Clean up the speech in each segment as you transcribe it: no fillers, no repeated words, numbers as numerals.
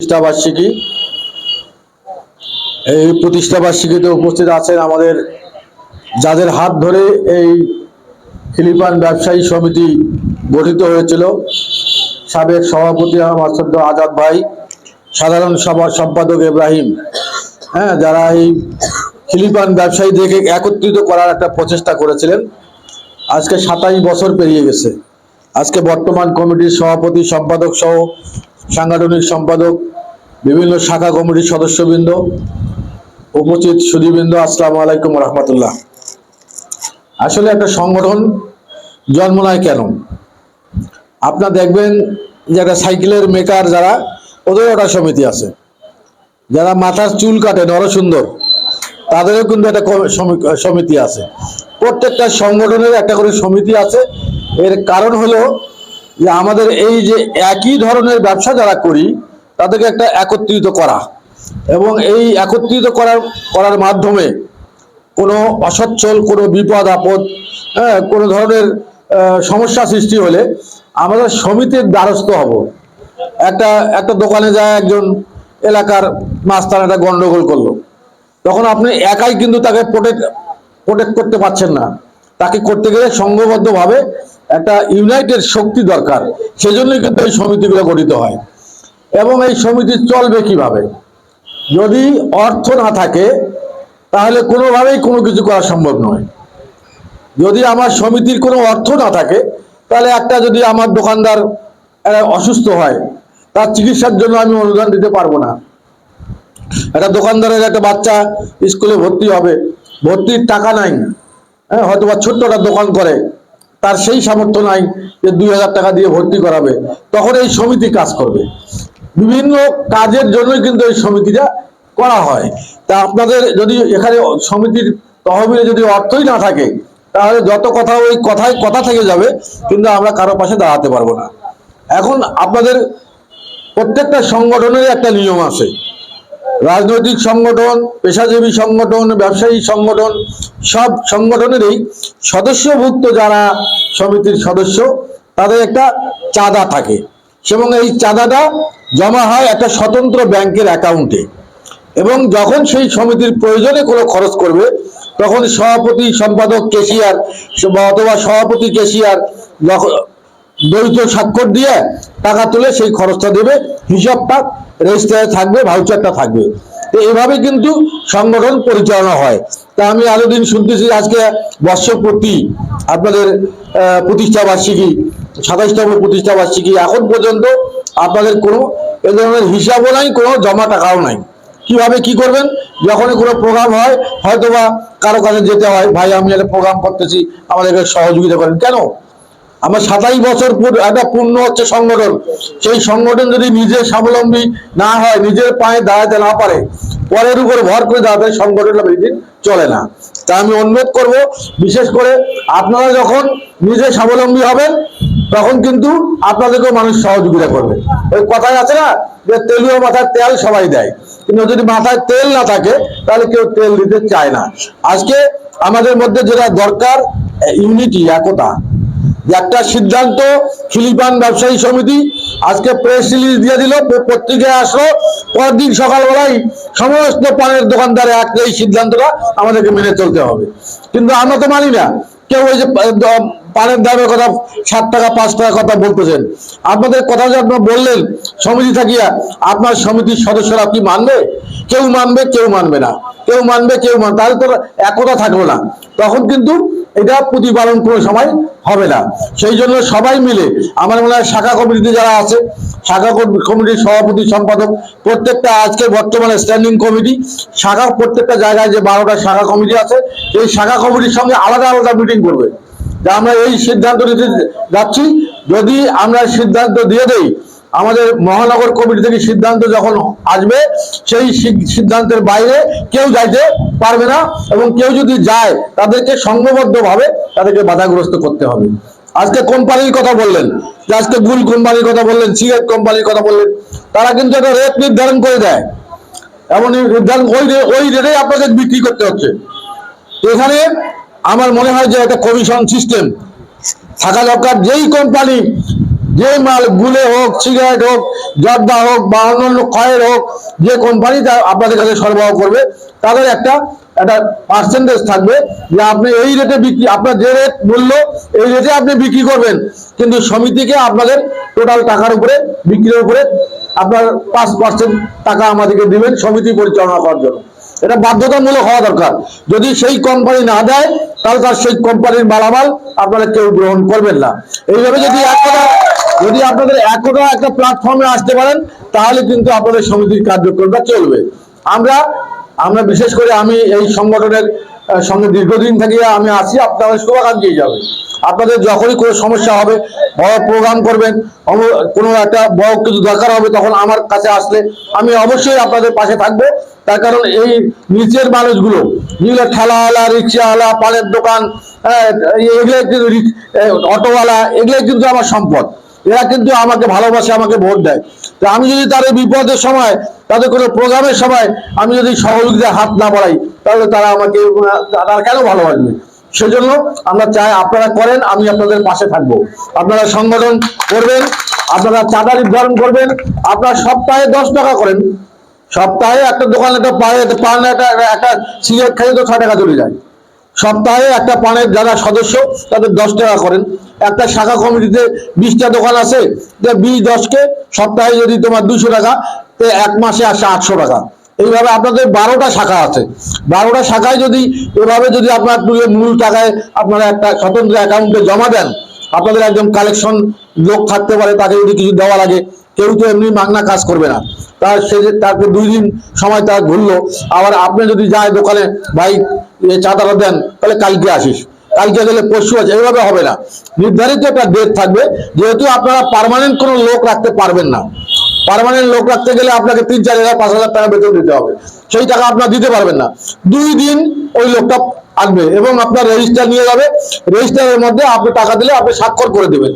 প্রতিষ্ঠাবার্ষিকী। এই প্রতিষ্ঠাবার্ষিকীতে উপস্থিত আছেন আমাদের যাদের হাত ধরে এই খিলিপান ব্যবসায়ী সমিতি গঠিত হয়েছিল। সাবেক সভাপতি আমার আজাদ ভাই, সাধারণ সম্পাদক ইব্রাহিম, যারা এই খিলিপান ব্যবসায়ীদেরকে একত্রিত করার একটা প্রচেষ্টা করেছিলেন। আজকে 27 বছর পেরিয়ে গেছে। আজকে বর্তমান কমিটির সভাপতি, সম্পাদক সহ সাংগঠনিক সম্পাদক, বিভিন্ন শাখা কমিটির সদস্যবৃন্দ, উপস্থিত সুধীবৃন্দ, আসসালামু আলাইকুম রহমতুল্লাহ। আসলে একটা সংগঠন জন্ম নেয় কেন? আপনারা দেখবেন যে একটা সাইকেলের মেকার যারা, ওদের একটা সমিতি আছে। যারা মাথার চুল কাটে নরসুন্দর, তাদেরও কিন্তু একটা সমিতি আছে। প্রত্যেকটা সংগঠনের একটা করে সমিতি আছে। এর কারণ হলো যে আমাদের এই যে একই ধরনের ব্যবসা যারা করি তাদেরকে একটা একত্রিত করা, এবং এই একত্রিত করার মাধ্যমে কোনো অসচ্ছল, কোনো বিপদ আপদ, কোনো ধরনের সমস্যা সৃষ্টি হলে আমরা সমিতির দ্বারস্থ হব। একটা দোকানে যায় একজন এলাকার মাস্তান একটা গন্ডগোল করলো, তখন আপনি একাই কিন্তু তাকে প্রোটেক্ট করতে পারছেন না। তাকে করতে গেলে সংঘবদ্ধভাবে একটা ইউনাইটেড শক্তি দরকার। সেজন্যই কিন্তু এই সমিতিগুলো গঠিত হয়। এবং এই সমিতি চলবে কিভাবে? যদি অর্থ না থাকে তাহলে কোনোভাবেই কোনো কিছু করা সম্ভব নয়। যদি আমার সমিতির কোনো অর্থ না থাকে তাহলে যদি আমার দোকানদার অসুস্থ হয়, তার চিকিৎসার জন্য আমি অনুদান দিতে পারবো না। একটা দোকানদারের একটা বাচ্চা স্কুলে ভর্তি হবে, ভর্তির টাকা নাই, হয়তো বা ছোট্ট একটা দোকান করে, তার সেই সামর্থ্য নাই যে 2000 টাকা দিয়ে ভর্তি করাবে, তখন এই সমিতি কাজ করবে। বিভিন্ন কাজের জন্যই কিন্তু এই সমিতিটা করা হয়। তা আপনাদের যদি এখানে সমিতির তহবিলে যদি অর্থই না থাকে তাহলে যত কথা ওই কথা থেকে যাবে, কিন্তু আমরা কারো পাশে দাঁড়াতে পারবো না। এখন আপনাদের প্রত্যেকটা সংগঠনের একটা নিয়ম আছে। রাজনৈতিক সংগঠন, পেশাজীবী সংগঠন, ব্যবসায়ী সংগঠন, সব সংগঠনেরই সদস্যভুক্ত যারা সমিতির সদস্য, তাদের একটা চাঁদা থাকে, এবং এই চাঁদাটা জমা হয় একটা স্বতন্ত্র ব্যাংকের অ্যাকাউন্টে। এবং যখন সেই সমিতির প্রয়োজনে কোনো খরচ করবে, তখন সভাপতি, সম্পাদক, ক্যাশিয়ার অথবা সভাপতি, ক্যাশিয়ার দ্বৈত স্বাক্ষর দিয়ে টাকা তুলে সেই খরচটা দেবে। হিসাবটা রেজিস্টারে থাকবে, ভাউচারটা থাকবে। তো এইভাবে কিন্তু সংগঠন পরিচালনা হয়। তা আমি আরো দিন শুনতেছি আজকে বর্ষপূর্তি, আপনাদের প্রতিষ্ঠাবার্ষিকী, 27তম প্রতিষ্ঠাবার্ষিকী, এখন পর্যন্ত আপনাদের কোনো এ ধরনের হিসাবও নাই, কোনো জমা টাকাও নাই। কিভাবে কি করবেন? যখনই কোনো প্রোগ্রাম হয়, হয়তোবা কারো কাছে যেতে হয়, ভাই আমি একটা প্রোগ্রাম করতেছি, আমাদেরকে সহযোগিতা করেন। কেন? আমার 27 বছর একটা পূর্ণ হচ্ছে সংগঠন। সেই সংগঠন যদি নিজে স্বাবলম্বী না হয়, নিজের পায়ে দাঁড়াতে না পারে, পরের উপর ভর করে দাঁড়াতে, সংগঠনটা বেশি চলে না। তা আমি অনুরোধ করব, বিশেষ করে আপনারা যখন নিজে স্বাবলম্বী হবেন তখন কিন্তু আপনাদেরকেও মানুষ সহযোগিতা করবে। ওই কথাই আছে না যে তেলীয় মাথায় তেল সবাই দেয়, কিন্তু যদি মাথায় তেল না থাকে তাহলে কেউ তেল দিতে চায় না। আজকে আমাদের মধ্যে যেটা দরকার, ইউনিটি, একতা। একটা সিদ্ধান্ত খিলিপান ব্যবসায়ী সমিতি আজকে প্রেস রিলিজ দিয়ে দিল, পত্রিকায় আসলো, পরদিন সকালবেলায় সমস্ত পানের দোকানদারে এই সিদ্ধান্তটা আমাদেরকে মেনে চলতে হবে। কিন্তু আমরা তো মানি না। কেউ ওই যে পানের দামের কথা 7 টাকা 5 টাকা কথা বলতেছেন, আপনাদের কথা যে আপনারা বললেন সমিতি থাকিয়া, আপনার সমিতির সদস্যরা কি মানবে? কেউ মানবে, কেউ মানবে না, কেউ মানবে, কেউ মানবে, তাহলে তো একতা থাকলো না। তখন কিন্তু এটা প্রতিপালন কোনো সময় হবে না। সেই জন্য সবাই মিলে, আমার মনে হয় শাখা কমিটিতে যারা আছে, শাখা কমিটির সভাপতি, সম্পাদক, প্রত্যেকটা আজকে বর্তমানে স্ট্যান্ডিং কমিটি, শাখা প্রত্যেকটা জায়গায় যে 12টা শাখা কমিটি আছে, এই শাখা কমিটির সঙ্গে আলাদা আলাদা মিটিং করবে যে আমরা এই সিদ্ধান্ত নিতে যাচ্ছি। যদি আমরা সিদ্ধান্ত দিয়ে দেই, আমাদের মহানগর কমিটি থেকে সিদ্ধান্ত যখন আসবে, সেই সিদ্ধান্তের বাইরে কেউ যাইতে পারবে না, এবং কেউ যদি যায় তাদেরকে সংঘবদ্ধভাবে তাদেরকে বাধাগ্রস্ত করতে হবে। আজকে কোম্পানির কথা বললেন, যে আজকে গুল কোম্পানির কথা বললেন, সিগারেট কোম্পানির কথা বললেন, তারা কিন্তু একটা রেট নির্ধারণ করে দেয়, এমন নির্ধারণ ওই রেটেই আপনাকে বিক্রি করতে হচ্ছে। এখানে আমার মনে হয় যে একটা কমিশন সিস্টেম থাকা দরকার। যেই কোম্পানি যে মাল গুলে হোক, সিগারেট হোক, জর্দা হোক বা অন্যান্য ক্ষয়ের হোক, যে কোম্পানি আপনাদের কাছে সরবরাহ করবে তাদের একটা পার্সেন্টেজ থাকবে যে আপনি এই রেটে বিক্রি, আপনার যে রেট মূল্য এই রেটে আপনি বিক্রি করবেন, কিন্তু সমিতিকে আপনাদের টোটাল টাকার উপরে, বিক্রির উপরে আপনার 5% টাকা আমাদেরকে দিবেন সমিতি পরিচালনা করার জন্য। এটা বাধ্যতামূলক হওয়া দরকার। যদি সেই কোম্পানি না দেয় তাহলে তার সেই কোম্পানির মালামাল আপনারা কেউ গ্রহণ করবেন না। এইভাবে যদি আপনাদের একতা একটা প্ল্যাটফর্মে আসতে পারেন তাহলে কিন্তু আপনাদের সমিতির কার্যক্রমটা চলবে। আমরা বিশেষ করে আমি এই সংগঠনের সঙ্গে দীর্ঘদিন থেকে আমি আছি, আপনাদের শুভাকাঙ্ক্ষী যাবে। আপনাদের যখনই কোনো সমস্যা হবে, বড় প্রোগ্রাম করবেন, কোনো একটা বড় কিছু দরকার হবে, তখন আমার কাছে আসলে আমি অবশ্যই আপনাদের পাশে থাকবো। তার কারণ এই নিচের মানুষগুলো, যেগুলো ঠেলাওয়ালা, রিক্সাওয়ালা, পানের দোকান, এগুলো কিন্তু অটোওয়ালা, এগুলো কিন্তু আমার সম্পদ। এরা কিন্তু আমাকে ভালোবাসে, আমাকে ভোট দেয়। তো আমি যদি তাদের বিপদের সময়, তাদের কোনো প্রোগ্রামের সময় আমি যদি সহযোগিতার হাত না বাড়াই তাহলে তারা আমাকে তারা কেন ভালোবাসবে? সেজন্য আমরা চাই আপনারা করেন, আমি আপনাদের পাশে থাকবো। আপনারা সংগঠন করবেন, আপনারা চাঁদা নির্ধারণ করবেন, আপনারা সপ্তাহে 10 টাকা করেন। সপ্তাহে একটা দোকান, একটা পান, একটা সিগারেট খাইয়ে তো 6 টাকা চলে যায়। সপ্তাহে একটা পানের যারা সদস্য তাদের 10 টাকা করেন। একটা শাখা কমিটিতে 20টা দোকান আছে, 20-10কে সপ্তাহে যদি তোমার 200 টাকা, এক মাসে আসে 800 টাকা। এইভাবে আপনাদের 12টা শাখা আছে। 12টা শাখায় যদি এভাবে যদি আপনার মূল টাকায় আপনারা একটা স্বতন্ত্র অ্যাকাউন্টে জমা দেন, আপনাদের একজন কালেকশন লোক থাকতে পারে, তাকে যদি কিছু দেওয়া লাগে, কেউ তো এমনি মাগনা কাজ করবে না। তারপর 2 দিন সময় তার ঘুরলো, আবার আপনি যদি যায় দোকানে, ভাই চাঁদাটা দেন, তাহলে কালকে আসিস, কালকে গেলে পরশু আছে, এইভাবে হবে না। নির্ধারিত একটা ডেট থাকবে। যেহেতু আপনারা পার্মানেন্ট কোনো লোক রাখতে পারবেন না, পার্মানেন্ট লোক রাখতে গেলে আপনাকে 3-4 হাজার 5,000 টাকা বেতন দিতে হবে, সেই টাকা আপনারা দিতে পারবেন না। 2 দিন ওই লোকটা আসবে এবং আপনার রেজিস্টার নিয়ে যাবে। রেজিস্টারের মধ্যে আপনি টাকা দিলে আপনি স্বাক্ষর করে দেবেন,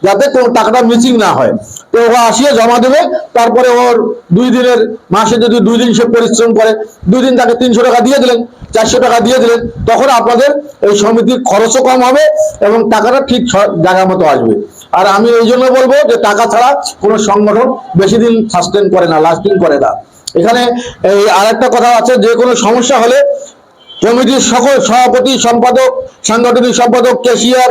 যাতে কোনো টাকাটা মিসিং না হয়। তো ওরা আসিয়ে জমা দেবে। তারপরে ওর 2 দিনের, মাসে যদি 2 দিন সে পরিশ্রম করে, 2 দিন তাকে 300 টাকা দিয়ে দিলেন, 400 টাকা দিয়ে দিলেন, তখন আপনাদের এই সমিতির খরচও কম হবে এবং টাকাটা ঠিক জায়গা মতো আসবে। আর আমি এই জন্য বলবো যে টাকা ছাড়া কোনো সংগঠন বেশি দিন সাস্টেন করে না, লাস্টিং করে না। এখানে এই আরেকটা কথা আছে, যে কোনো সমস্যা হলে কমিটির সকল সভাপতি, সম্পাদক, সাংগঠনিক সম্পাদক, ক্যাশিয়ার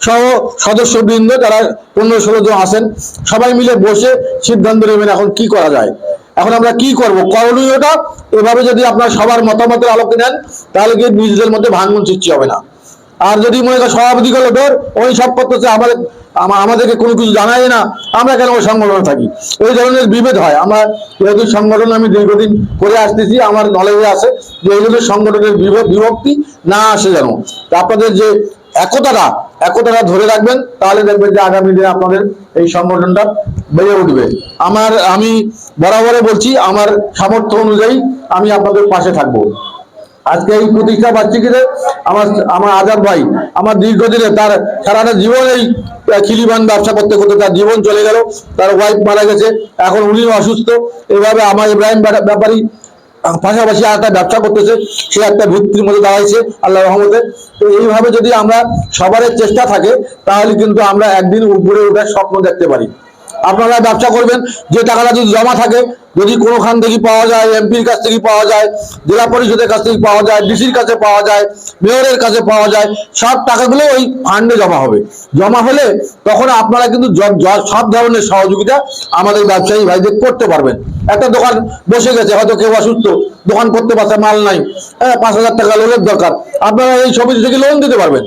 সহ সদস্যবৃন্দ যারা 15-16 জন আছেন, সবাই মিলে বসে সিদ্ধান্ত নেবেন এখন কি করা যায়, এখন আমরা কি করব, করণীয়টা। এভাবে যদি আপনারা সবার মতামতের আলোকে নেন তাহলে কি নিজেদের মধ্যে ভাঙন সৃষ্টি হবে না। আর যদি মনে করেন সভাপতি করলো ধর ওই সব করতেছে, আমাদেরকে কোনো কিছু জানাই না, আমরা কেন ওই সংগঠনে থাকি, এই ধরনের বিভেদ হয়। আমরা যেহেতু সংগঠন আমি দীর্ঘদিন করে আসতেছি, আমার নলেজে আছে যে এই ধরনের সংগঠনের বিভক্তি না আসে যেন। আপনাদের যে একতাটা ধরে রাখবেন, তাহলে দেখবেন যে আগামী দিনে আপনাদের এই সংগঠনটা বেড়ে উঠবে। আমি বরাবরই বলছি, আমার সামর্থ্য অনুযায়ী আমি আপনাদের পাশে থাকবো। আজকে এই প্রতিষ্ঠা বার্ষিকীতে আমার আজাদ ভাই, আমার দীর্ঘদিনে তার সারাটা জীবন এই খিলিবান ব্যবসা করতে করতে তার জীবন চলে গেল, তার ওয়াইফ মারা গেছে, এখন উনিও অসুস্থ। এইভাবে আমার ইব্রাহিম ব্যাপারী পাশাপাশি আর একটা ব্যবসা করতেছে, সে একটা ভিত্তির মধ্যে দাঁড়াইছে আল্লাহ রহমতে। তো এইভাবে যদি আমরা সবার চেষ্টা থাকে তাহলে কিন্তু আমরা একদিন উপরে ওঠার স্বপ্ন দেখতে পারি। আপনারা ব্যবসা করবেন, যে টাকাটা যদি জমা থাকে, যদি কোনোখান থেকে পাওয়া যায়, এমপির কাছ থেকে পাওয়া যায়, জেলা পরিষদের কাছ থেকে পাওয়া যায়, ডিসির কাছে পাওয়া যায়, মেয়রের কাছে পাওয়া যায়, সব টাকাগুলো ওই ফান্ডে জমা হবে। জমা হলে তখন আপনারা কিন্তু সব ধরনের সহযোগিতা আমাদের ব্যবসায়ী ভাইদের করতে পারবেন। একটা দোকান বসে গেছে, হয়তো কেউ অসুস্থ, দোকান করতে পারছে, মাল নাই, 5,000 টাকা লোনের দরকার, আপনারা এই সমিতি থেকে লোন দিতে পারবেন।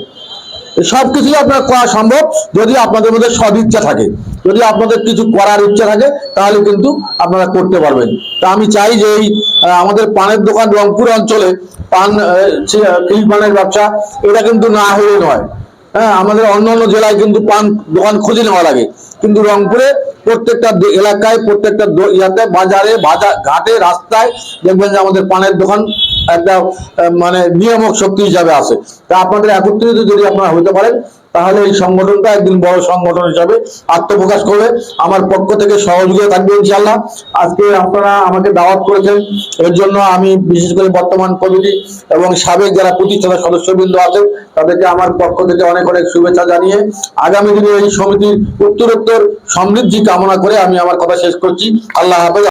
সবকিছু আপনার করা সম্ভব যদি আপনাদের মধ্যে সদিচ্ছা থাকে, যদি আপনাদের কিছু করার ইচ্ছা থাকে তাহলে কিন্তু আপনারা করতে পারবেন। তা আমি চাই যে এই আমাদের পানের দোকান রংপুর অঞ্চলে পানের ব্যবসা এটা কিন্তু না হয়ে নয়। হ্যাঁ, আমাদের অন্যান্য জেলায় কিন্তু পান দোকান খুঁজে নেওয়া লাগে, কিন্তু রংপুরে প্রত্যেকটা এলাকায়, প্রত্যেকটা বাজারে, ঘাটে, রাস্তায় দেখবেন যে আমাদের পানের দোকান একটা মানে নিয়ামক শক্তি হিসাবে আছে। তা আপনাদের একত্রিত যদি আপনারা হতে পারেন তাহলে এই সংগঠনটা একদিন বড় সংগঠন হিসাবে আত্মপ্রকাশ করবে। আমার পক্ষ থেকে সহযোগিতা থাকবে ইনশাআল্লাহ। আজকে আপনারা আমাকে দাওয়াত করেছেন, এর জন্য আমি বিশেষ করে বর্তমান কমিটি এবং সাবেক যারা প্রতিষ্ঠাতা সদস্যবৃন্দ আছেন তাদেরকে আমার পক্ষ থেকে অনেক অনেক শুভেচ্ছা জানিয়ে আগামী দিনে এই সমিতির উত্তরোত্তর সমৃদ্ধি কামনা করে আমি আমার কথা শেষ করছি। আল্লাহ হাফেজ।